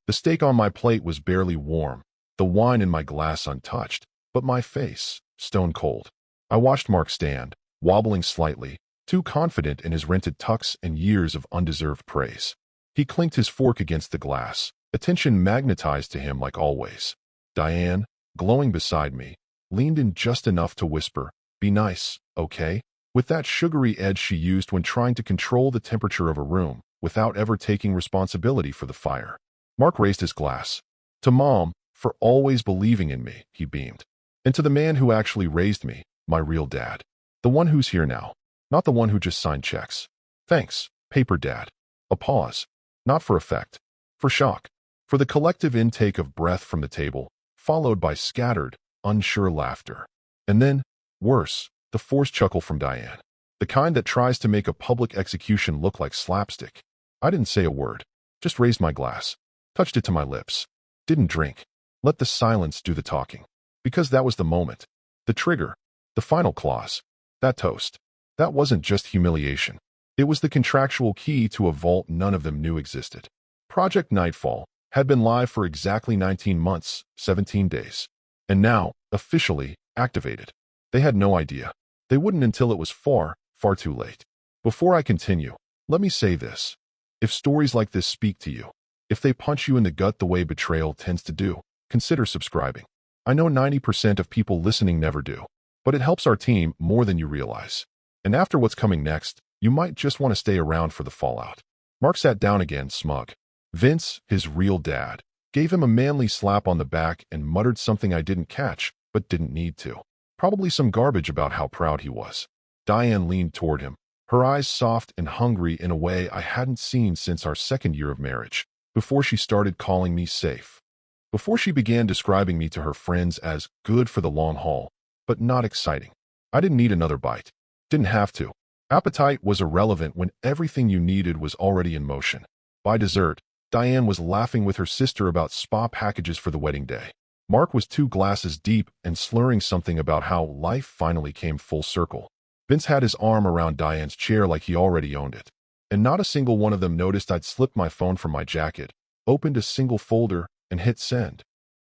The steak on my plate was barely warm, the wine in my glass untouched, but my face, stone cold. I watched Mark stand, wobbling slightly, too confident in his rented tux and years of undeserved praise. He clinked his fork against the glass, attention magnetized to him like always. Diane, glowing beside me, leaned in just enough to whisper, "Be nice, okay?" With that sugary edge she used when trying to control the temperature of a room, without ever taking responsibility for the fire. Mark raised his glass. "To Mom, for always believing in me," he beamed. "And to the man who actually raised me, my real dad. The one who's here now, not the one who just signed checks. Thanks, paper dad." A pause. Not for effect. For shock. For the collective intake of breath from the table, followed by scattered, unsure laughter. And then, worse, the forced chuckle from Diane. The kind that tries to make a public execution look like slapstick. I didn't say a word. Just raised my glass. Touched it to my lips. Didn't drink. Let the silence do the talking. Because that was the moment. The trigger. The final clause. That toast. That wasn't just humiliation. It was the contractual key to a vault none of them knew existed. Project Nightfall had been live for exactly 19 months, 17 days. And now, officially, activated. They had no idea. They wouldn't until it was far, far too late. Before I continue, let me say this. If stories like this speak to you, if they punch you in the gut the way betrayal tends to do, consider subscribing. I know 90% of people listening never do, but it helps our team more than you realize. And after what's coming next, you might just want to stay around for the fallout. Mark sat down again, smug. Vince, his real dad, gave him a manly slap on the back and muttered something I didn't catch, but didn't need to. Probably some garbage about how proud he was. Diane leaned toward him, her eyes soft and hungry in a way I hadn't seen since our second year of marriage, before she started calling me safe. Before she began describing me to her friends as good for the long haul, but not exciting. I didn't need another bite. Didn't have to. Appetite was irrelevant when everything you needed was already in motion. By dessert, Diane was laughing with her sister about spa packages for the wedding day. Mark was 2 glasses deep and slurring something about how life finally came full circle. Vince had his arm around Diane's chair like he already owned it. And not a single one of them noticed I'd slipped my phone from my jacket, opened a single folder, and hit send.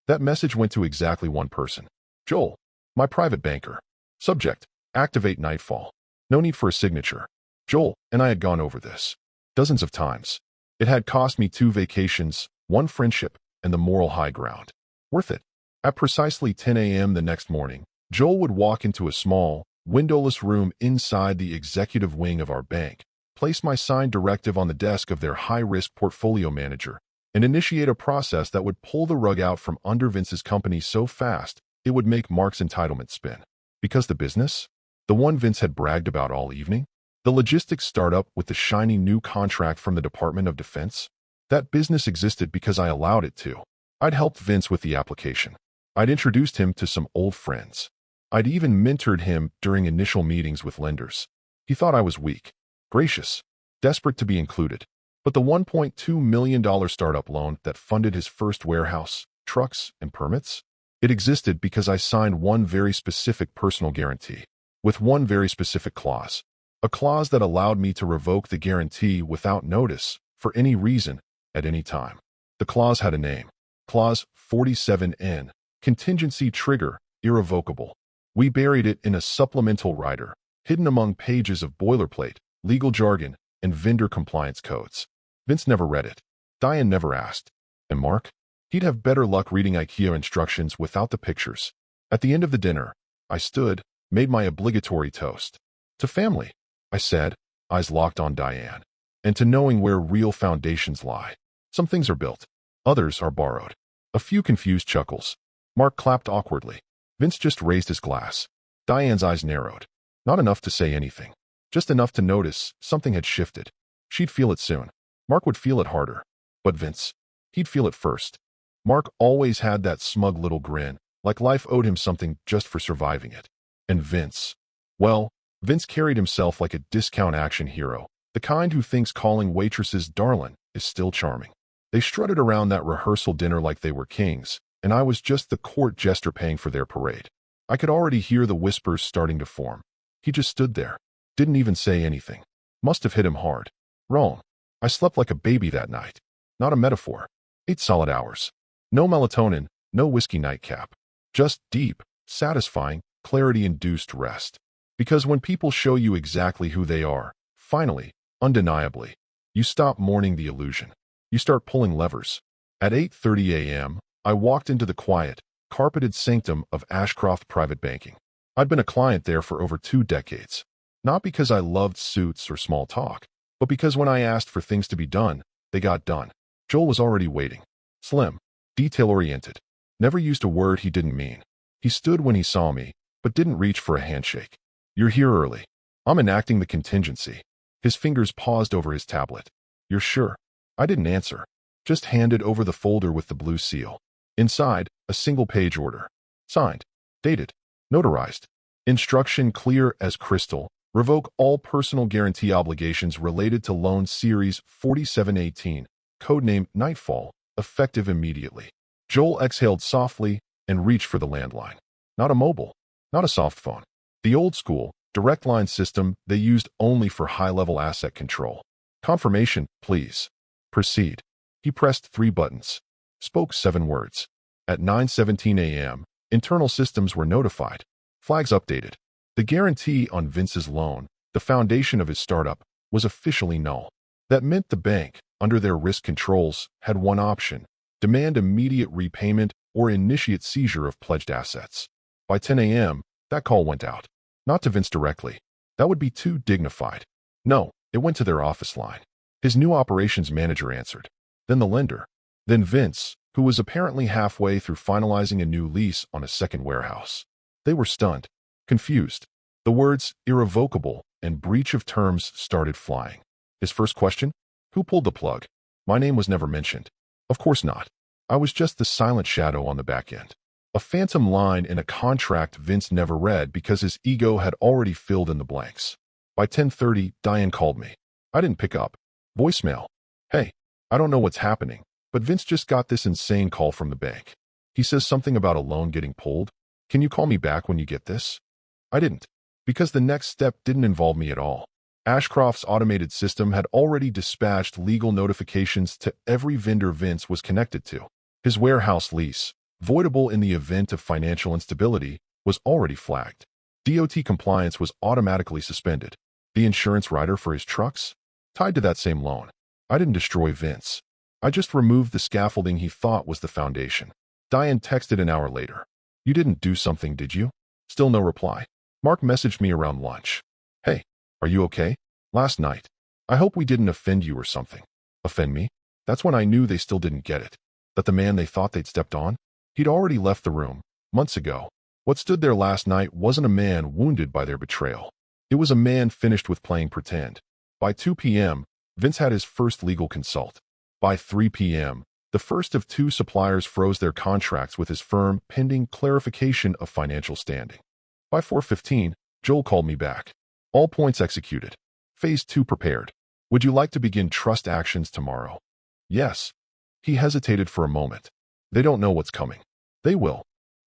That message went to exactly one person. Joel, my private banker. Subject, activate Nightfall. No need for a signature. Joel and I had gone over this dozens of times. It had cost me 2 vacations, 1 friendship, and the moral high ground. Worth it. At precisely 10 a.m. the next morning, Joel would walk into a small, windowless room inside the executive wing of our bank, place my signed directive on the desk of their high-risk portfolio manager, and initiate a process that would pull the rug out from under Vince's company so fast it would make Mark's entitlement spin. Because the business? The one Vince had bragged about all evening? The logistics startup with the shiny new contract from the Department of Defense? That business existed because I allowed it to. I'd helped Vince with the application. I'd introduced him to some old friends. I'd even mentored him during initial meetings with lenders. He thought I was weak, gracious, desperate to be included. But the $1.2 million startup loan that funded his first warehouse, trucks, and permits? It existed because I signed one very specific personal guarantee, with one very specific clause. A clause that allowed me to revoke the guarantee without notice, for any reason, at any time. The clause had a name. Clause 47N. Contingency trigger, irrevocable. We buried it in a supplemental rider, hidden among pages of boilerplate, legal jargon, and vendor compliance codes. Vince never read it. Diane never asked. And Mark? He'd have better luck reading IKEA instructions without the pictures. At the end of the dinner, I stood, made my obligatory toast. To family, I said, eyes locked on Diane. And to knowing where real foundations lie. Some things are built. Others are borrowed. A few confused chuckles. Mark clapped awkwardly. Vince just raised his glass. Diane's eyes narrowed. Not enough to say anything. Just enough to notice something had shifted. She'd feel it soon. Mark would feel it harder. But Vince, he'd feel it first. Mark always had that smug little grin, like life owed him something just for surviving it. And Vince, well, Vince carried himself like a discount action hero, the kind who thinks calling waitresses darlin' is still charming. They strutted around that rehearsal dinner like they were kings, and I was just the court jester paying for their parade. I could already hear the whispers starting to form. He just stood there. Didn't even say anything. Must have hit him hard. Wrong. I slept like a baby that night. Not a metaphor. 8 solid hours. No melatonin, no whiskey nightcap. Just deep, satisfying, clarity-induced rest. Because when people show you exactly who they are, finally, undeniably, you stop mourning the illusion. You start pulling levers. At 8:30 a.m., I walked into the quiet, carpeted sanctum of Ashcroft Private Banking. I'd been a client there for over 2 decades. Not because I loved suits or small talk, but because when I asked for things to be done, they got done. Joel was already waiting. Slim, detail-oriented. Never used a word he didn't mean. He stood when he saw me, but didn't reach for a handshake. You're here early. I'm enacting the contingency. His fingers paused over his tablet. You're sure? I didn't answer. Just handed over the folder with the blue seal. Inside, a single-page order. Signed. Dated. Notarized. Instruction clear as crystal. Revoke all personal guarantee obligations related to loan series 4718, codename Nightfall, effective immediately. Joel exhaled softly and reached for the landline. Not a mobile. Not a soft phone. The old-school, direct line system they used only for high-level asset control. Confirmation, please. Proceed. He pressed 3 buttons. Spoke 7 words. At 9:17 a.m., internal systems were notified. Flags updated. The guarantee on Vince's loan, the foundation of his startup, was officially null. That meant the bank, under their risk controls, had one option: demand immediate repayment or initiate seizure of pledged assets. By 10 a.m., that call went out. Not to Vince directly. That would be too dignified. No, it went to their office line. His new operations manager answered. Then the lender. Then Vince, who was apparently halfway through finalizing a new lease on a second warehouse. They were stunned. Confused. The words irrevocable and breach of terms started flying. His first question? Who pulled the plug? My name was never mentioned. Of course not. I was just the silent shadow on the back end. A phantom line in a contract Vince never read because his ego had already filled in the blanks. By 10:30, Diane called me. I didn't pick up. Voicemail. Hey, I don't know what's happening, but Vince just got this insane call from the bank. He says something about a loan getting pulled. Can you call me back when you get this? I didn't, because the next step didn't involve me at all. Ashcroft's automated system had already dispatched legal notifications to every vendor Vince was connected to. His warehouse lease, voidable in the event of financial instability, was already flagged. DOT compliance was automatically suspended. The insurance rider for his trucks? Tied to that same loan. I didn't destroy Vince. I just removed the scaffolding he thought was the foundation. Diane texted an hour later. You didn't do something, did you? Still no reply. Mark messaged me around lunch. Hey, are you okay? Last night. I hope we didn't offend you or something. Offend me? That's when I knew they still didn't get it. That the man they thought they'd stepped on? He'd already left the room, months ago. What stood there last night wasn't a man wounded by their betrayal. It was a man finished with playing pretend. By 2 p.m., Vince had his first legal consult. By 3 p.m., the first of 2 suppliers froze their contracts with his firm pending clarification of financial standing. By 4:15, Joel called me back. All points executed. Phase 2 prepared. Would you like to begin trust actions tomorrow? Yes. He hesitated for a moment. They don't know what's coming. They will.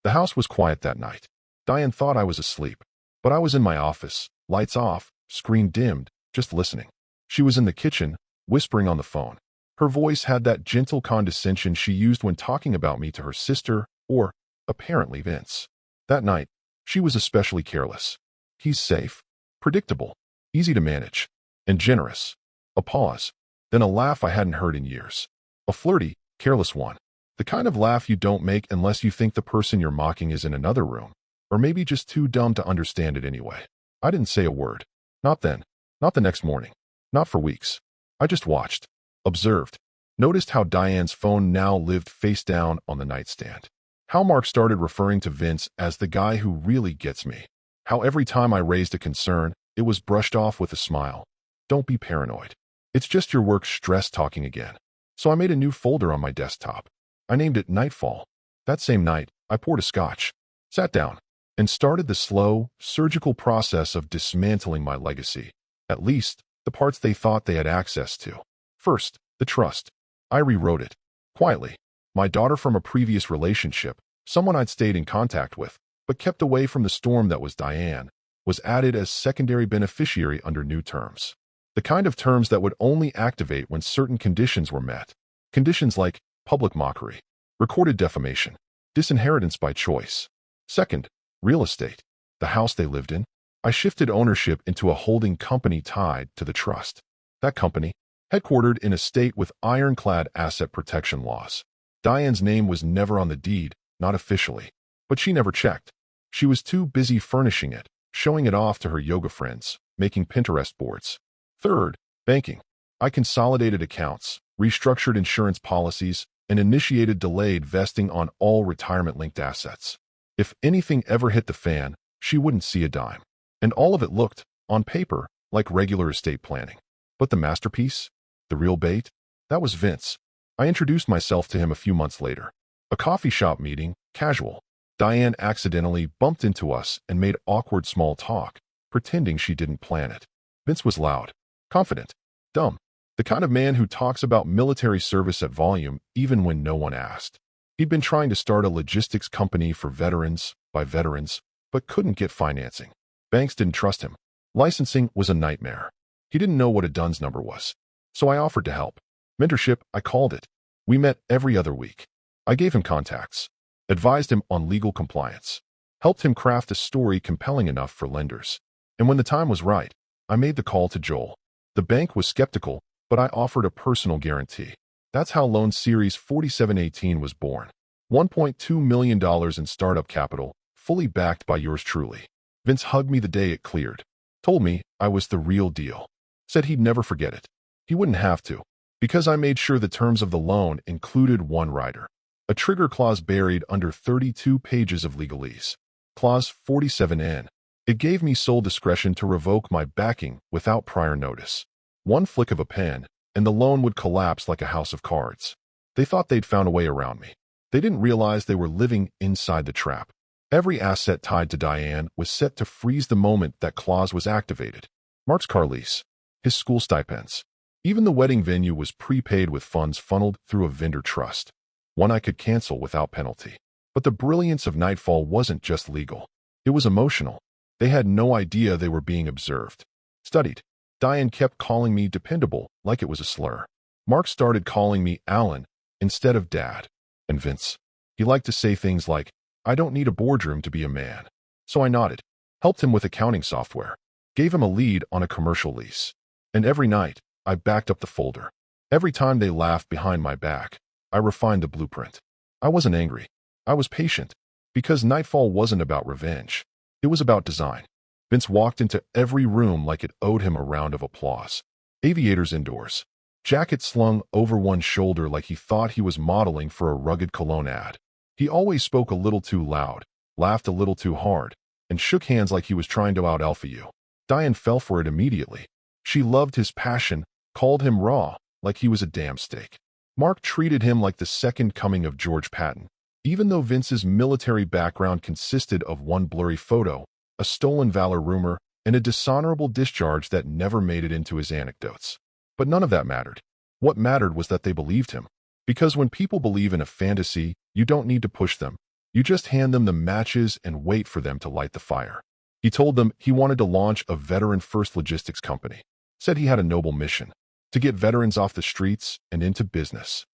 The house was quiet that night. Diane thought I was asleep. But I was in my office, lights off, screen dimmed, just listening. She was in the kitchen, whispering on the phone. Her voice had that gentle condescension she used when talking about me to her sister, or, apparently, Vince. That night, she was especially careless. He's safe, predictable, easy to manage, and generous. A pause, then a laugh I hadn't heard in years. A flirty, careless one. The kind of laugh you don't make unless you think the person you're mocking is in another room, or maybe just too dumb to understand it anyway. I didn't say a word. Not then. Not the next morning. Not for weeks. I just watched. Observed. Noticed how Diane's phone now lived face down on the nightstand. How Mark started referring to Vince as the guy who really gets me. How every time I raised a concern, it was brushed off with a smile. Don't be paranoid. It's just your work stress talking again. So I made a new folder on my desktop. I named it Nightfall. That same night, I poured a scotch, sat down, and started the slow, surgical process of dismantling my legacy. At least, the parts they thought they had access to. First, the trust. I rewrote it. Quietly. My daughter from a previous relationship, someone I'd stayed in contact with, but kept away from the storm that was Diane, was added as secondary beneficiary under new terms. The kind of terms that would only activate when certain conditions were met. Conditions like public mockery. Recorded defamation. Disinheritance by choice. Second, real estate. The house they lived in. I shifted ownership into a holding company tied to the trust. That company, headquartered in a state with ironclad asset protection laws. Diane's name was never on the deed, not officially. But she never checked. She was too busy furnishing it, showing it off to her yoga friends, making Pinterest boards. Third, banking. I consolidated accounts, restructured insurance policies, and initiated delayed vesting on all retirement-linked assets. If anything ever hit the fan, she wouldn't see a dime. And all of it looked, on paper, like regular estate planning. But the masterpiece? The real bait? That was Vince. I introduced myself to him a few months later. A coffee shop meeting, casual. Diane accidentally bumped into us and made awkward small talk, pretending she didn't plan it. Vince was loud, confident, dumb. The kind of man who talks about military service at volume even when no one asked. He'd been trying to start a logistics company for veterans, by veterans, but couldn't get financing. Banks didn't trust him. Licensing was a nightmare. He didn't know what a DUNS number was. So I offered to help. Mentorship, I called it. We met every other week. I gave him contacts, advised him on legal compliance, helped him craft a story compelling enough for lenders. And when the time was right, I made the call to Joel. The bank was skeptical, but I offered a personal guarantee. That's how Loan Series 4718 was born. $1.2 million in startup capital, fully backed by yours truly. Vince hugged me the day it cleared. Told me I was the real deal. Said he'd never forget it. He wouldn't have to, because I made sure the terms of the loan included one rider. A trigger clause buried under 32 pages of legalese. Clause 47N. It gave me sole discretion to revoke my backing without prior notice. One flick of a pen, and the loan would collapse like a house of cards. They thought they'd found a way around me. They didn't realize they were living inside the trap. Every asset tied to Diane was set to freeze the moment that clause was activated. Mark's car lease, his school stipends. Even the wedding venue was prepaid with funds funneled through a vendor trust, one I could cancel without penalty. But the brilliance of Nightfall wasn't just legal. It was emotional. They had no idea they were being observed, studied. Diane kept calling me dependable like it was a slur. Mark started calling me Alan instead of Dad. And Vince, he liked to say things like, I don't need a boardroom to be a man. So I nodded, helped him with accounting software, gave him a lead on a commercial lease. And every night, I backed up the folder. Every time they laughed behind my back, I refined the blueprint. I wasn't angry. I was patient, because Nightfall wasn't about revenge. It was about design. Vince walked into every room like it owed him a round of applause. Aviators indoors. Jacket slung over one shoulder like he thought he was modeling for a rugged cologne ad. He always spoke a little too loud, laughed a little too hard, and shook hands like he was trying to out-alpha you. Diane fell for it immediately. She loved his passion, called him raw, like he was a damn steak. Mark treated him like the second coming of George Patton. Even though Vince's military background consisted of one blurry photo, a stolen valor rumor, and a dishonorable discharge that never made it into his anecdotes. But none of that mattered. What mattered was that they believed him. Because when people believe in a fantasy, you don't need to push them. You just hand them the matches and wait for them to light the fire. He told them he wanted to launch a veteran-first logistics company. Said he had a noble mission, to get veterans off the streets and into business.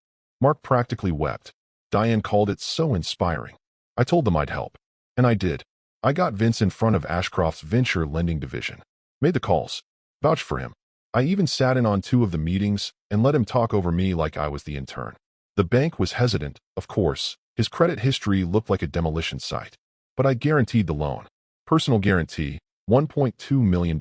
Mark practically wept. Diane called it so inspiring. I told them I'd help. And I did. I got Vince in front of Ashcroft's venture lending division. Made the calls. Vouched for him. I even sat in on 2 of the meetings and let him talk over me like I was the intern. The bank was hesitant, of course. His credit history looked like a demolition site. But I guaranteed the loan. Personal guarantee, $1.2 million.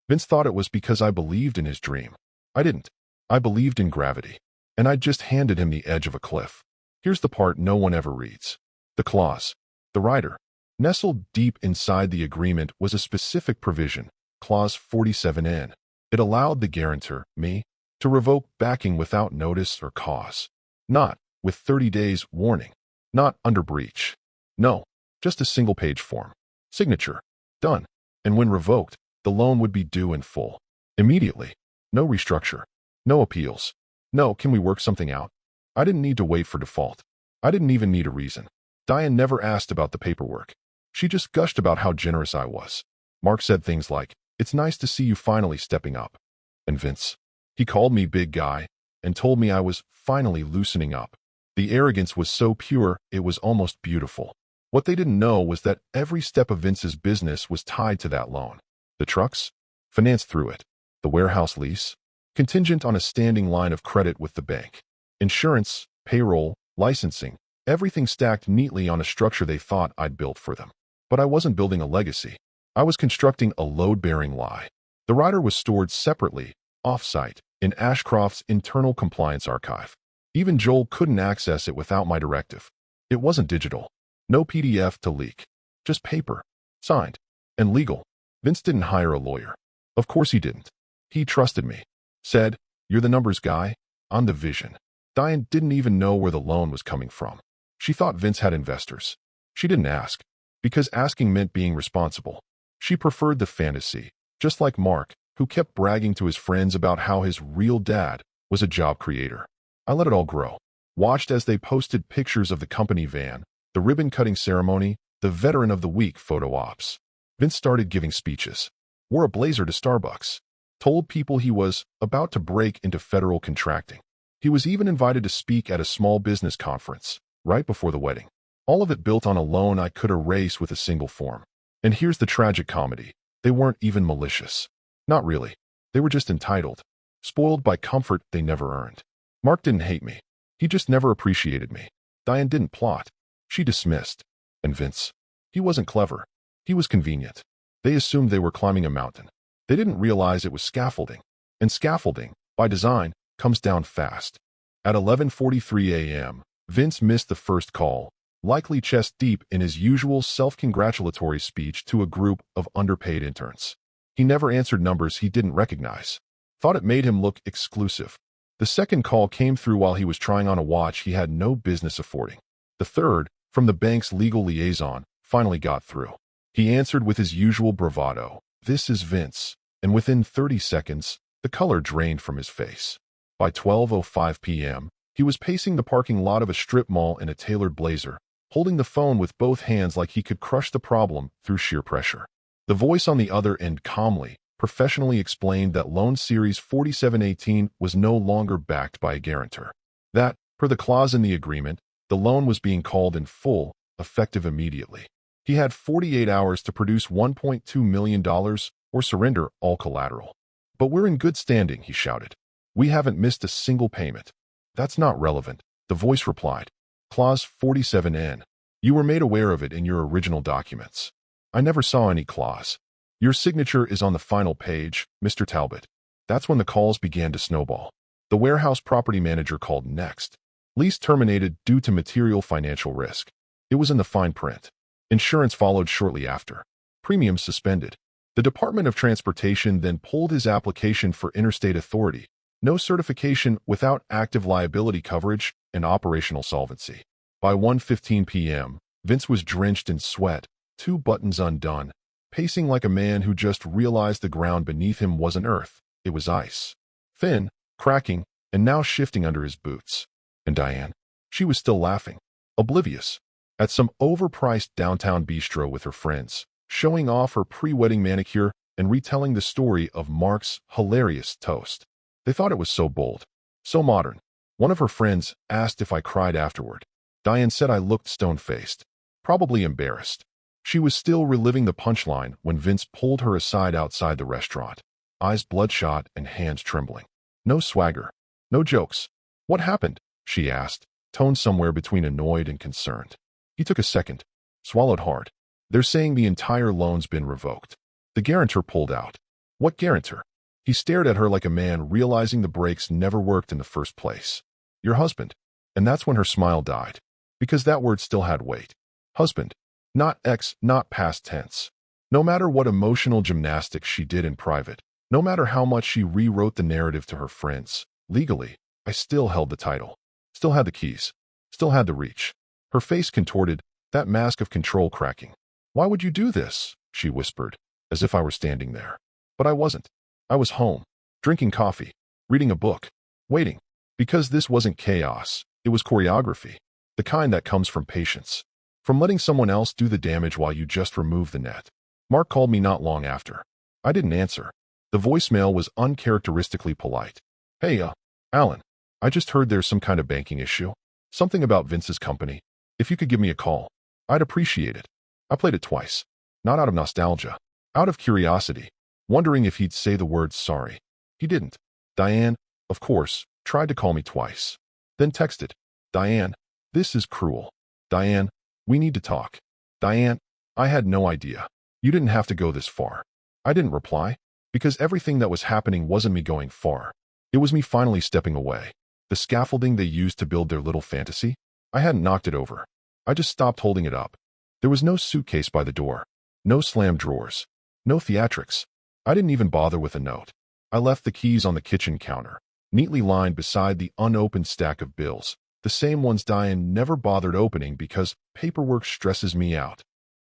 Vince thought it was because I believed in his dream. I didn't. I believed in gravity. And I just handed him the edge of a cliff. Here's the part no one ever reads. The clause. The rider. Nestled deep inside the agreement was a specific provision, Clause 47N. It allowed the guarantor, me, to revoke backing without notice or cause. Not with 30 days warning. Not under breach. No, just a single-page form. Signature. Done. And when revoked, the loan would be due in full. Immediately. No restructure. No appeals. No, can we work something out? I didn't need to wait for default. I didn't even need a reason. Diane never asked about the paperwork. She just gushed about how generous I was. Mark said things like, it's nice to see you finally stepping up. And Vince. He called me big guy, and told me I was finally loosening up. The arrogance was so pure, it was almost beautiful. What they didn't know was that every step of Vince's business was tied to that loan. The trucks? Financed through it. The warehouse lease? Contingent on a standing line of credit with the bank. Insurance, payroll, licensing, everything stacked neatly on a structure they thought I'd built for them. But I wasn't building a legacy. I was constructing a load-bearing lie. The rider was stored separately, off-site, in Ashcroft's internal compliance archive. Even Joel couldn't access it without my directive. It wasn't digital. No PDF to leak. Just paper. Signed. And legal. Vince didn't hire a lawyer. Of course he didn't. He trusted me. Said, "You're the numbers guy. I'm the vision." Diane didn't even know where the loan was coming from. She thought Vince had investors. She didn't ask, because asking meant being responsible. She preferred the fantasy, just like Mark, who kept bragging to his friends about how his real dad was a job creator. I let it all grow. Watched as they posted pictures of the company van, the ribbon-cutting ceremony, the Veteran of the Week photo ops. Vince started giving speeches. Wore a blazer to Starbucks. Told people he was about to break into federal contracting. He was even invited to speak at a small business conference, right before the wedding. All of it built on a loan I could erase with a single form. And here's the tragic comedy. They weren't even malicious. Not really. They were just entitled. Spoiled by comfort they never earned. Mark didn't hate me. He just never appreciated me. Diane didn't plot. She dismissed. And Vince? He wasn't clever. He was convenient. They assumed they were climbing a mountain. They didn't realize it was scaffolding. And scaffolding, by design, comes down fast. At 11:43 a.m., Vince missed the first call, likely chest deep in his usual self-congratulatory speech to a group of underpaid interns. He never answered numbers he didn't recognize. Thought it made him look exclusive. The second call came through while he was trying on a watch he had no business affording. The third, from the bank's legal liaison, finally got through. He answered with his usual bravado, "This is Vince," and within 30 seconds, the color drained from his face. By 12:05 p.m., he was pacing the parking lot of a strip mall in a tailored blazer, holding the phone with both hands like he could crush the problem through sheer pressure. The voice on the other end calmly, professionally explained that loan series 4718 was no longer backed by a guarantor. That, per the clause in the agreement, the loan was being called in full, effective immediately. He had 48 hours to produce $1.2 million or surrender all collateral. "But we're in good standing," he shouted. "We haven't missed a single payment." "That's not relevant," the voice replied. "Clause 47N. You were made aware of it in your original documents." "I never saw any clause." "Your signature is on the final page, Mr. Talbot." That's when the calls began to snowball. The warehouse property manager called next. Lease terminated due to material financial risk. It was in the fine print. Insurance followed shortly after. Premiums suspended. The Department of Transportation then pulled his application for interstate authority. No certification without active liability coverage and operational solvency. By 1:15 p.m., Vince was drenched in sweat, 2 buttons undone, pacing like a man who just realized the ground beneath him wasn't earth, it was ice. Thin, cracking, and now shifting under his boots. And Diane? She was still laughing, oblivious, at some overpriced downtown bistro with her friends, showing off her pre-wedding manicure and retelling the story of Mark's hilarious toast. They thought it was so bold, so modern. One of her friends asked if I cried afterward. Diane said I looked stone-faced, probably embarrassed. She was still reliving the punchline when Vince pulled her aside outside the restaurant, eyes bloodshot and hands trembling. No swagger, no jokes. "What happened?" she asked, tone somewhere between annoyed and concerned. He took a second, swallowed hard. "They're saying the entire loan's been revoked. The guarantor pulled out." "What guarantor?" He stared at her like a man realizing the brakes never worked in the first place. "Your husband." And that's when her smile died. Because that word still had weight. Husband. Not ex, not past tense. No matter what emotional gymnastics she did in private, no matter how much she rewrote the narrative to her friends, legally, I still held the title. Still had the keys. Still had the reach. Her face contorted, that mask of control cracking. "Why would you do this?" she whispered, as if I were standing there. But I wasn't. I was home, drinking coffee, reading a book, waiting. Because this wasn't chaos, it was choreography. The kind that comes from patience. From letting someone else do the damage while you just remove the net. Mark called me not long after. I didn't answer. The voicemail was uncharacteristically polite. "Hey, Alan. I just heard there's some kind of banking issue. Something about Vince's company. If you could give me a call, I'd appreciate it. I played it twice. Not out of nostalgia. Out of curiosity. Wondering if he'd say the word sorry. He didn't. Diane, of course, tried to call me twice. Then texted. Diane, this is cruel. Diane, we need to talk. Diane, I had no idea. You didn't have to go this far. I didn't reply, because everything that was happening wasn't me going far. It was me finally stepping away. The scaffolding they used to build their little fantasy, I hadn't knocked it over. I just stopped holding it up. There was no suitcase by the door. No slammed drawers. No theatrics. I didn't even bother with a note. I left the keys on the kitchen counter, neatly lined beside the unopened stack of bills, the same ones Diane never bothered opening because paperwork stresses me out.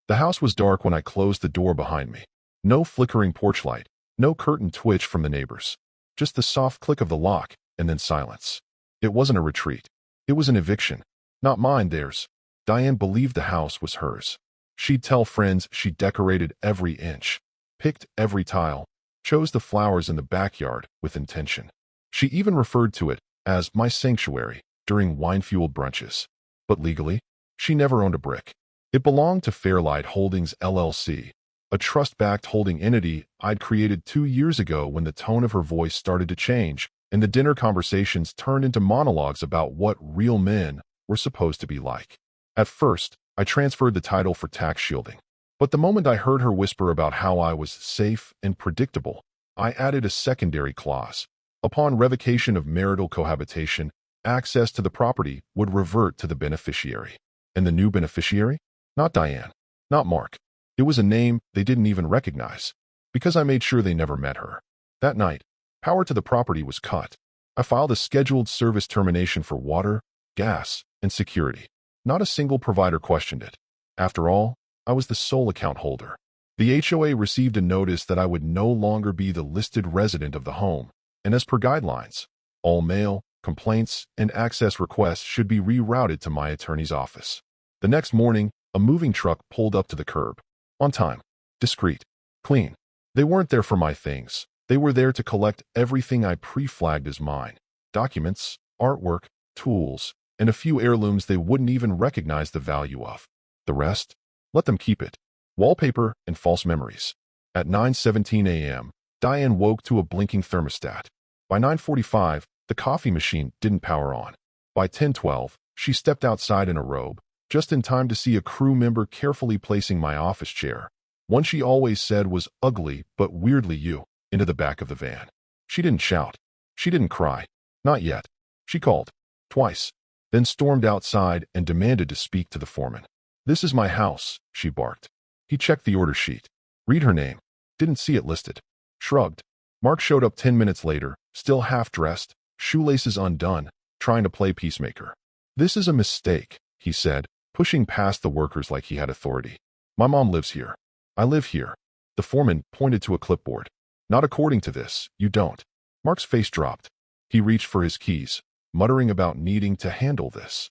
The house was dark when I closed the door behind me. No flickering porch light, no curtain twitch from the neighbors. Just the soft click of the lock, and then silence. It wasn't a retreat. It was an eviction. Not mine, theirs. Diane believed the house was hers. She'd tell friends she decorated every inch, picked every tile, chose the flowers in the backyard with intention. She even referred to it as my sanctuary during wine-fueled brunches. But legally, she never owned a brick. It belonged to Fairlight Holdings LLC, a trust-backed holding entity I'd created 2 years ago when the tone of her voice started to change and the dinner conversations turned into monologues about what real men were supposed to be like. At first, I transferred the title for tax shielding. But the moment I heard her whisper about how I was safe and predictable, I added a secondary clause. Upon revocation of marital cohabitation, access to the property would revert to the beneficiary. And the new beneficiary? Not Diane. Not Mark. It was a name they didn't even recognize, because I made sure they never met her. That night, power to the property was cut. I filed a scheduled service termination for water, gas, and security. Not a single provider questioned it. After all, I was the sole account holder. The HOA received a notice that I would no longer be the listed resident of the home, and as per guidelines, all mail, complaints, and access requests should be rerouted to my attorney's office. The next morning, a moving truck pulled up to the curb. On time, discreet, clean. They weren't there for my things. They were there to collect everything I pre-flagged as mine. Documents, artwork, tools, and a few heirlooms they wouldn't even recognize the value of. The rest? Let them keep it. Wallpaper and false memories. At 9:17 a.m., Diane woke to a blinking thermostat. By 9:45, the coffee machine didn't power on. By 10:12, she stepped outside in a robe, just in time to see a crew member carefully placing my office chair, one she always said was ugly but weirdly you, into the back of the van. She didn't shout. She didn't cry. Not yet. She called. Twice. Then stormed outside and demanded to speak to the foreman. This is my house, she barked. He checked the order sheet. Read her name. Didn't see it listed. Shrugged. Mark showed up 10 minutes later, still half-dressed, shoelaces undone, trying to play peacemaker. This is a mistake, he said, pushing past the workers like he had authority. My mom lives here. I live here. The foreman pointed to a clipboard. Not according to this, you don't. Mark's face dropped. He reached for his keys, muttering about needing to handle this.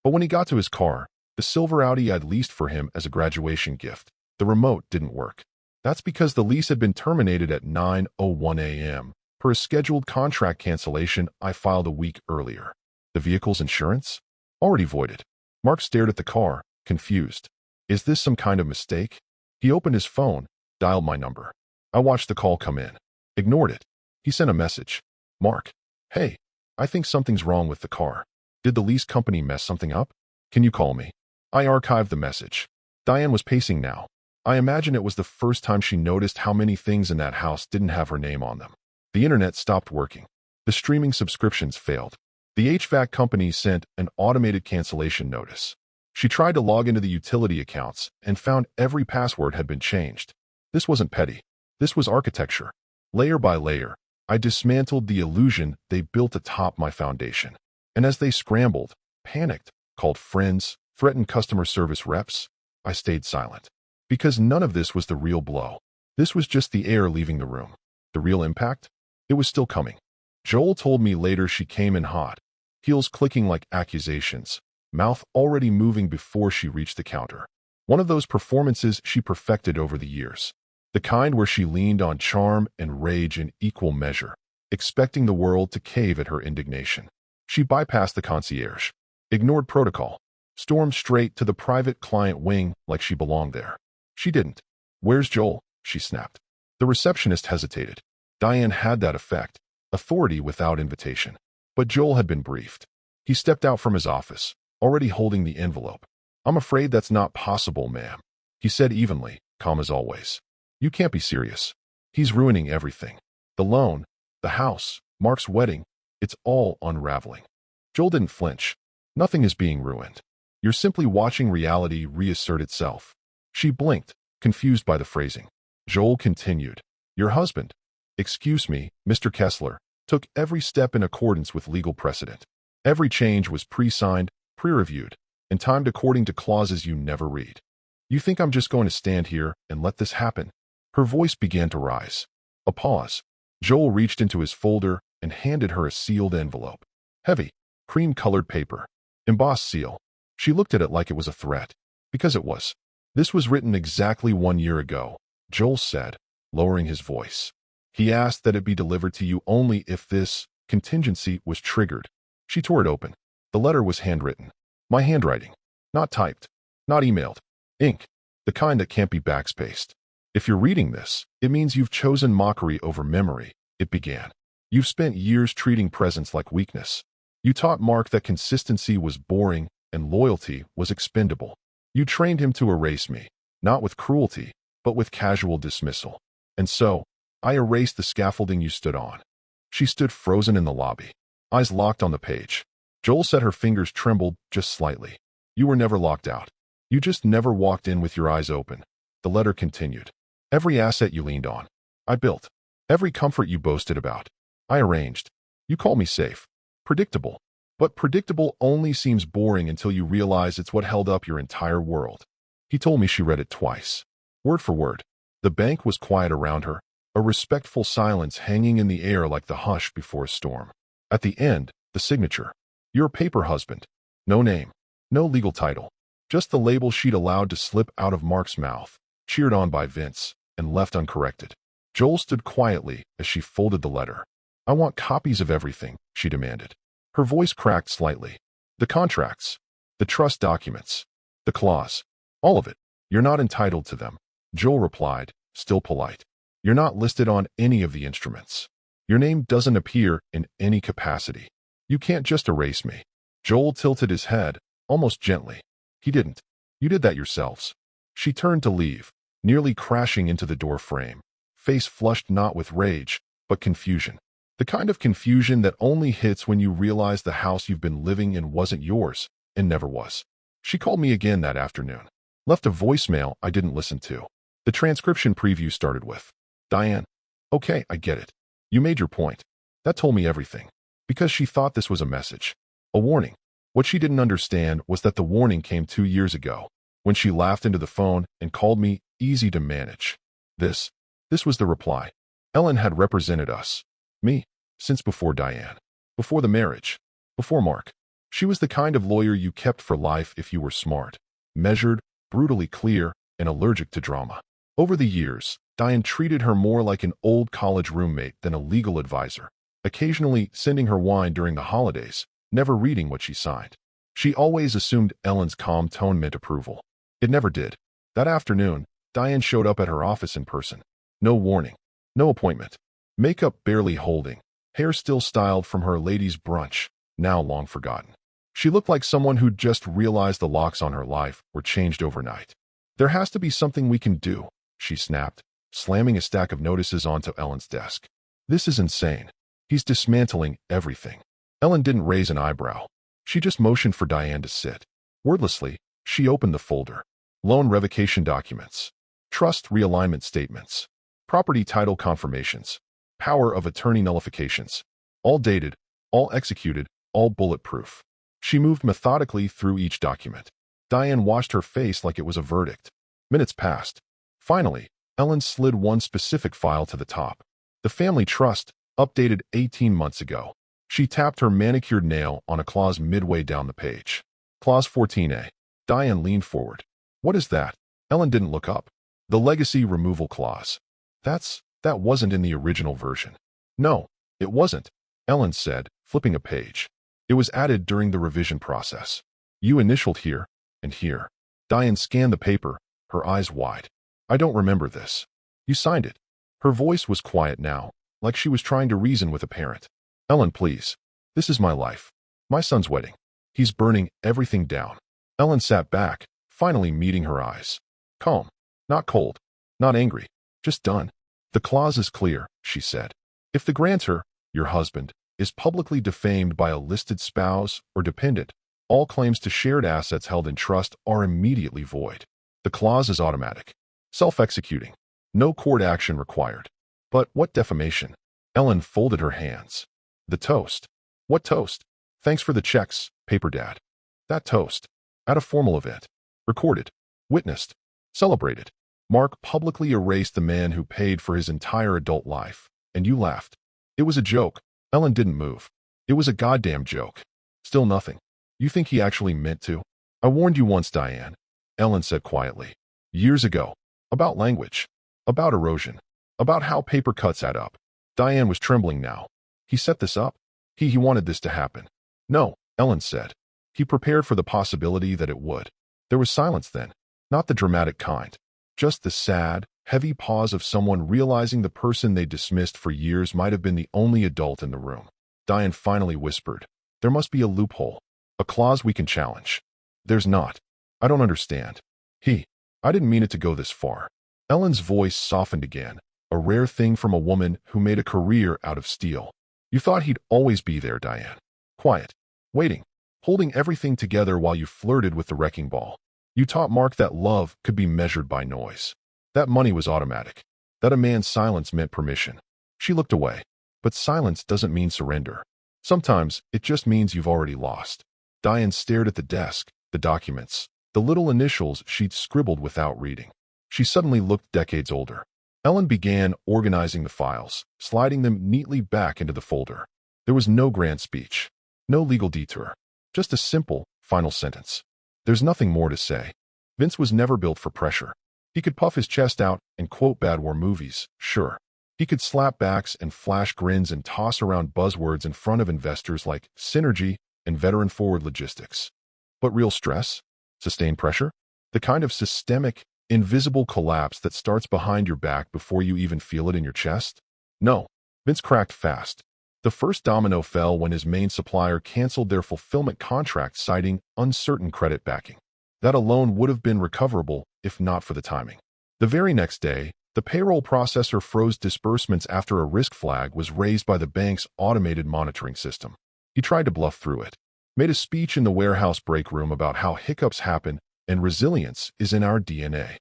But when he got to his car, the silver Audi I'd leased for him as a graduation gift, the remote didn't work. That's because the lease had been terminated at 9:01 a.m. per a scheduled contract cancellation I filed a week earlier. The vehicle's insurance? Already voided. Mark stared at the car, confused. Is this some kind of mistake? He opened his phone, dialed my number. I watched the call come in. Ignored it. He sent a message. Mark. Hey, I think something's wrong with the car. Did the lease company mess something up? Can you call me? I archived the message. Diane was pacing now. I imagine it was the first time she noticed how many things in that house didn't have her name on them. The internet stopped working. The streaming subscriptions failed. The HVAC company sent an automated cancellation notice. She tried to log into the utility accounts and found every password had been changed. This wasn't petty. This was architecture. Layer by layer, I dismantled the illusion they built atop my foundation. And as they scrambled, panicked, called friends, threatened customer service reps, I stayed silent. Because none of this was the real blow. This was just the air leaving the room. The real impact? It was still coming. Joel told me later she came in hot, heels clicking like accusations, mouth already moving before she reached the counter. One of those performances she perfected over the years. The kind where she leaned on charm and rage in equal measure, expecting the world to cave at her indignation. She bypassed the concierge, ignored protocol, stormed straight to the private client wing like she belonged there. She didn't. "Where's Joel?" she snapped. The receptionist hesitated. Diane had that effect, authority without invitation. But Joel had been briefed. He stepped out from his office, already holding the envelope. "I'm afraid that's not possible, ma'am," he said evenly, calm as always. "You can't be serious. He's ruining everything. The loan, the house, Mark's wedding, it's all unraveling." Joel didn't flinch. "Nothing is being ruined. You're simply watching reality reassert itself." She blinked, confused by the phrasing. Joel continued. "Your husband, excuse me, Mr. Kessler, took every step in accordance with legal precedent. Every change was pre-signed, pre-reviewed, and timed according to clauses you never read. You think I'm just going to stand here and let this happen?" Her voice began to rise. A pause. Joel reached into his folder and handed her a sealed envelope. Heavy, cream-colored paper. Embossed seal. She looked at it like it was a threat. Because it was. "This was written exactly 1 year ago," Joel said, lowering his voice. "He asked that it be delivered to you only if this contingency was triggered." She tore it open. The letter was handwritten. My handwriting. Not typed. Not emailed. Ink. The kind that can't be backspaced. "If you're reading this, it means you've chosen mockery over memory," it began. "You've spent years treating presence like weakness. You taught Mark that consistency was boring and loyalty was expendable. You trained him to erase me, not with cruelty, but with casual dismissal. And so, I erased the scaffolding you stood on." She stood frozen in the lobby, eyes locked on the page. Joel said her fingers trembled just slightly. "You were never locked out. You just never walked in with your eyes open." The letter continued. "Every asset you leaned on, I built. Every comfort you boasted about, I arranged. You call me safe. Predictable. But predictable only seems boring until you realize it's what held up your entire world." He told me she read it twice. Word for word. The bank was quiet around her, a respectful silence hanging in the air like the hush before a storm. At the end, the signature. "Your paper husband." No name. No legal title. Just the label she'd allowed to slip out of Mark's mouth, cheered on by Vince, and left uncorrected. Joel stood quietly as she folded the letter. "I want copies of everything," she demanded. Her voice cracked slightly. "The contracts. The trust documents. The clause. All of it. You're not entitled to them." Joel replied, still polite. "You're not listed on any of the instruments. Your name doesn't appear in any capacity. You can't just erase me." Joel tilted his head, almost gently. "He didn't. You did that yourselves." She turned to leave, nearly crashing into the door frame, face flushed not with rage, but confusion. The kind of confusion that only hits when you realize the house you've been living in wasn't yours, and never was. She called me again that afternoon. Left a voicemail I didn't listen to. The transcription preview started with, "Diane, okay, I get it. You made your point. That told me everything." Because she thought this was a message. A warning. What she didn't understand was that the warning came 2 years ago, when she laughed into the phone and called me easy to manage. This was the reply. Ellen had represented us. Me. Since before Diane. Before the marriage. Before Mark. She was the kind of lawyer you kept for life if you were smart, measured, brutally clear, and allergic to drama. Over the years, Diane treated her more like an old college roommate than a legal advisor, occasionally sending her wine during the holidays, never reading what she signed. She always assumed Ellen's calm tone meant approval. It never did. That afternoon, Diane showed up at her office in person. No warning. No appointment. Makeup barely holding. Hair still styled from her ladies' brunch, now long forgotten. She looked like someone who'd just realized the locks on her life were changed overnight. "There has to be something we can do," she snapped, slamming a stack of notices onto Ellen's desk. "This is insane. He's dismantling everything." Ellen didn't raise an eyebrow. She just motioned for Diane to sit. Wordlessly, she opened the folder. Loan revocation documents. Trust realignment statements. Property title confirmations. Power of attorney nullifications. All dated, all executed, all bulletproof. She moved methodically through each document. Diane washed her face like it was a verdict. Minutes passed. Finally, Ellen slid one specific file to the top. The family trust, updated 18 months ago. She tapped her manicured nail on a clause midway down the page. Clause 14A. Diane leaned forward. "What is that?" Ellen didn't look up. "The legacy removal clause." That wasn't in the original version." "No, it wasn't," Ellen said, flipping a page. It was added during the revision process. You initialed here and here. Diane scanned the paper, her eyes wide. I don't remember this. You signed it. Her voice was quiet now, like she was trying to reason with a parent. Ellen, please. This is my life. My son's wedding. He's burning everything down. Ellen sat back, finally meeting her eyes. Calm. Not cold. Not angry. Just done. The clause is clear, she said. If the grantor, your husband, is publicly defamed by a listed spouse or dependent, all claims to shared assets held in trust are immediately void. The clause is automatic. Self-executing. No court action required. But what defamation? Ellen folded her hands. The toast. What toast? Thanks for the checks, paper dad. That toast. At a formal event. Recorded. Witnessed. Celebrated. Mark publicly erased the man who paid for his entire adult life. And you laughed. It was a joke. Ellen didn't move. It was a goddamn joke. Still nothing. You think he actually meant to? I warned you once, Diane. Ellen said quietly. Years ago. About language. About erosion. About how paper cuts add up. Diane was trembling now. He set this up. He wanted this to happen. No, Ellen said. He prepared for the possibility that it would. There was silence then. Not the dramatic kind. Just the sad, heavy pause of someone realizing the person they dismissed for years might have been the only adult in the room. Diane finally whispered. There must be a loophole. A clause we can challenge. There's not. I don't understand. I didn't mean it to go this far. Ellen's voice softened again, a rare thing from a woman who made a career out of steel. You thought he'd always be there, Diane. Quiet. Waiting. Holding everything together while you flirted with the wrecking ball. You taught Mark that love could be measured by noise. That money was automatic. That a man's silence meant permission. She looked away. But silence doesn't mean surrender. Sometimes it just means you've already lost. Diane stared at the desk, the documents, the little initials she'd scribbled without reading. She suddenly looked decades older. Ellen began organizing the files, sliding them neatly back into the folder. There was no grand speech. No legal detour. Just a simple, final sentence. There's nothing more to say. Vince was never built for pressure. He could puff his chest out and quote bad war movies, sure. He could slap backs and flash grins and toss around buzzwords in front of investors like synergy and veteran-forward logistics. But real stress? Sustained pressure? The kind of systemic, invisible collapse that starts behind your back before you even feel it in your chest? No. Vince cracked fast. The first domino fell when his main supplier canceled their fulfillment contract citing uncertain credit backing. That alone would have been recoverable if not for the timing. The very next day, the payroll processor froze disbursements after a risk flag was raised by the bank's automated monitoring system. He tried to bluff through it. Made a speech in the warehouse break room about how hiccups happen and resilience is in our DNA.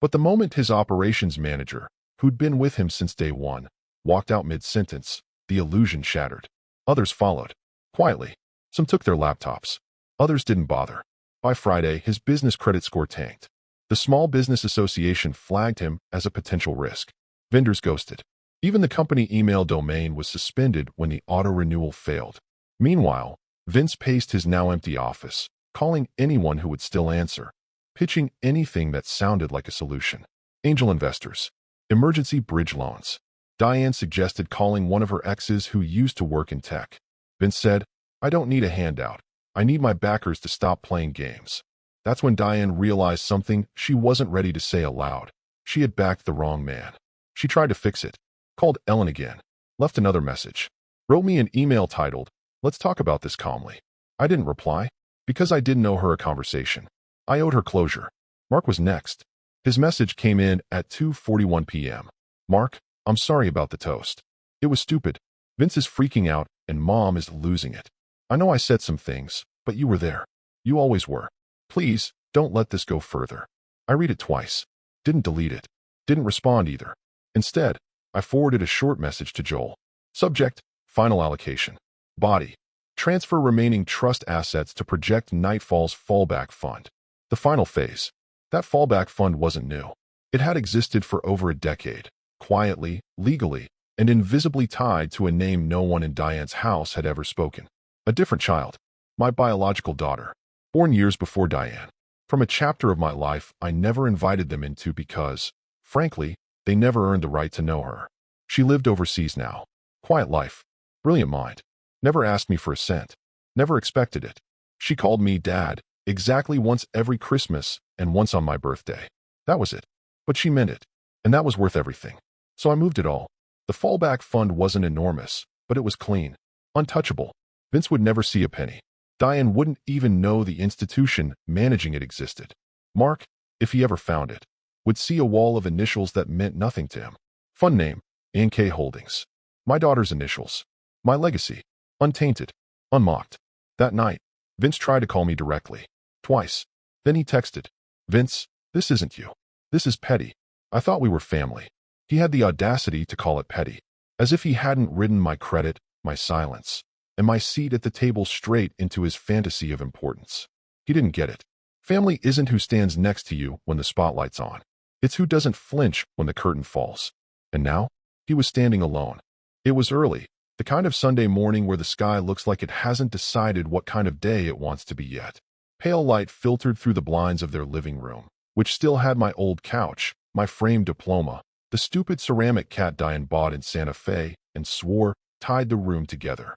But the moment his operations manager, who'd been with him since day one, walked out mid-sentence, the illusion shattered. Others followed. Quietly. Some took their laptops. Others didn't bother. By Friday, his business credit score tanked. The Small Business Association flagged him as a potential risk. Vendors ghosted. Even the company email domain was suspended when the auto-renewal failed. Meanwhile, Vince paced his now empty office, calling anyone who would still answer, pitching anything that sounded like a solution. Angel investors. Emergency bridge loans. Diane suggested calling one of her exes who used to work in tech. Vince said, I don't need a handout. I need my backers to stop playing games. That's when Diane realized something she wasn't ready to say aloud. She had backed the wrong man. She tried to fix it. Called Ellen again. Left another message. Wrote me an email titled, Let's talk about this calmly. I didn't reply, because I didn't owe her a conversation. I owed her closure. Mark was next. His message came in at 2:41 p.m. Mark, I'm sorry about the toast. It was stupid. Vince is freaking out, and Mom is losing it. I know I said some things, but you were there. You always were. Please, don't let this go further. I read it twice. Didn't delete it. Didn't respond either. Instead, I forwarded a short message to Joel. Subject, final allocation. Body, transfer remaining trust assets to Project Nightfall's fallback fund. The final phase. That fallback fund wasn't new. It had existed for over a decade, quietly, legally, and invisibly tied to a name no one in Diane's house had ever spoken. A different child. My biological daughter. Born years before Diane. From a chapter of my life I never invited them into because, frankly, they never earned the right to know her. She lived overseas now. Quiet life. Brilliant mind. Never asked me for a cent. Never expected it. She called me Dad exactly once every Christmas and once on my birthday. That was it. But she meant it. And that was worth everything. So I moved it all. The fallback fund wasn't enormous, but it was clean. Untouchable. Vince would never see a penny. Diane wouldn't even know the institution managing it existed. Mark, if he ever found it, would see a wall of initials that meant nothing to him. Fund name, N.K. Holdings. My daughter's initials. My legacy. Untainted. Unmocked. That night, Vince tried to call me directly. Twice. Then he texted. Vince, this isn't you. This is petty. I thought we were family. He had the audacity to call it petty. As if he hadn't ridden my credit, my silence, and my seat at the table straight into his fantasy of importance. He didn't get it. Family isn't who stands next to you when the spotlight's on. It's who doesn't flinch when the curtain falls. And now, he was standing alone. It was early, the kind of Sunday morning where the sky looks like it hasn't decided what kind of day it wants to be yet. Pale light filtered through the blinds of their living room, which still had my old couch, my framed diploma, the stupid ceramic cat Diane bought in Santa Fe and swore tied the room together.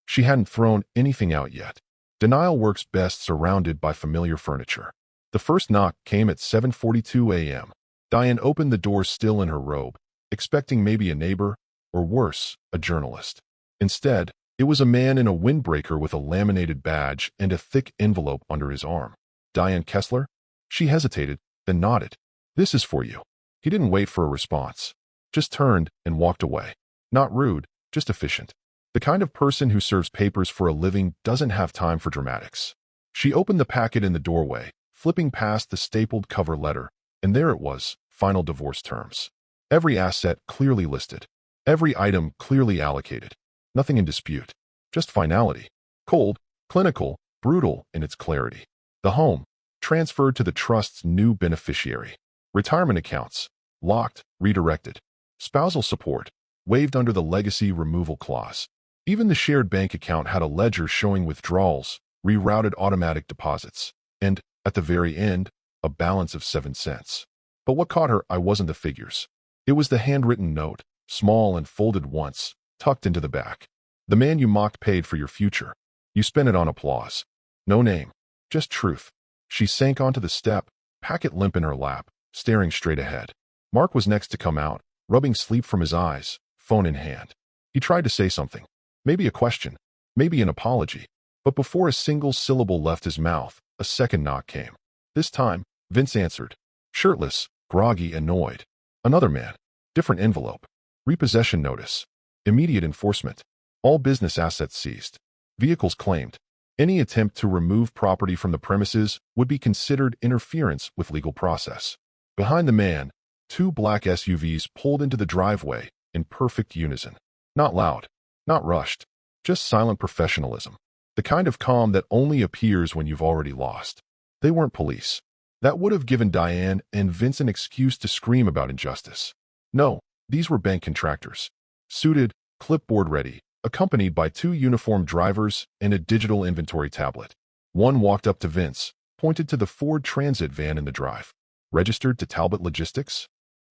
She hadn't thrown anything out yet. Denial works best surrounded by familiar furniture. The first knock came at 7:42 a.m. Diane opened the door still in her robe, expecting maybe a neighbor, or worse, a journalist. Instead, it was a man in a windbreaker with a laminated badge and a thick envelope under his arm. Diane Kessler? She hesitated, then nodded. This is for you. He didn't wait for a response. Just turned and walked away. Not rude, just efficient. The kind of person who serves papers for a living doesn't have time for dramatics. She opened the packet in the doorway, flipping past the stapled cover letter, and there it was, final divorce terms. Every asset clearly listed. Every item clearly allocated. Nothing in dispute. Just finality. Cold, clinical, brutal in its clarity. The home, transferred to the trust's new beneficiary. Retirement accounts, locked, redirected. Spousal support, waived under the legacy removal clause. Even the shared bank account had a ledger showing withdrawals, rerouted automatic deposits, and, at the very end, a balance of 7 cents. But what caught her eye wasn't the figures. It was the handwritten note, small and folded once, tucked into the back. The man you mocked paid for your future. You spent it on applause. No name, just truth. She sank onto the step, packet limp in her lap, staring straight ahead. Mark was next to come out, rubbing sleep from his eyes, phone in hand. He tried to say something. Maybe a question, maybe an apology. But before a single syllable left his mouth, a second knock came. This time, Vince answered. Shirtless, groggy, annoyed. Another man. Different envelope. Repossession notice. Immediate enforcement. All business assets seized. Vehicles claimed. Any attempt to remove property from the premises would be considered interference with legal process. Behind the man, 2 black SUVs pulled into the driveway in perfect unison. Not loud, not rushed, just silent professionalism. The kind of calm that only appears when you've already lost. They weren't police. That would have given Diane and Vince an excuse to scream about injustice. No, these were bank contractors. Suited, clipboard ready, accompanied by 2 uniformed drivers and a digital inventory tablet. One walked up to Vince, pointed to the Ford Transit van in the drive. Registered to Talbot Logistics?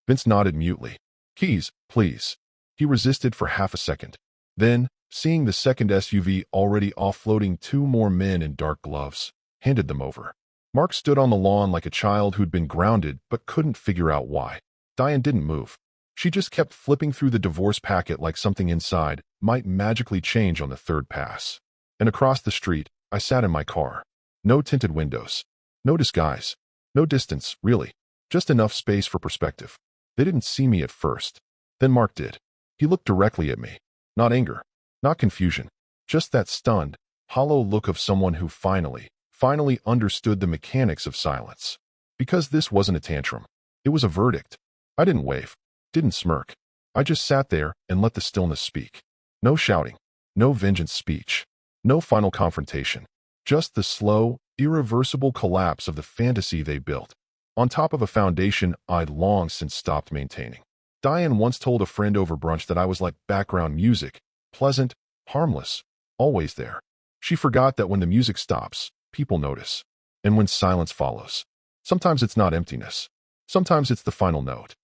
Vince nodded mutely. Keys, please. He resisted for half a second. Then, seeing the second SUV already offloading 2 more men in dark gloves, handed them over. Mark stood on the lawn like a child who'd been grounded but couldn't figure out why. Diane didn't move. She just kept flipping through the divorce packet like something inside might magically change on the 3rd pass. And across the street, I sat in my car. No tinted windows. No disguise. No distance, really. Just enough space for perspective. They didn't see me at first. Then Mark did. He looked directly at me. Not anger. Not confusion. Just that stunned, hollow look of someone who finally understood the mechanics of silence. Because this wasn't a tantrum. It was a verdict. I didn't wave. Didn't smirk. I just sat there and let the stillness speak. No shouting. No vengeance speech. No final confrontation. Just the slow, irreversible collapse of the fantasy they built, on top of a foundation I'd long since stopped maintaining. Diane once told a friend over brunch that I was like background music, pleasant, harmless, always there. She forgot that when the music stops, people notice. And when silence follows, sometimes it's not emptiness. Sometimes it's the final note.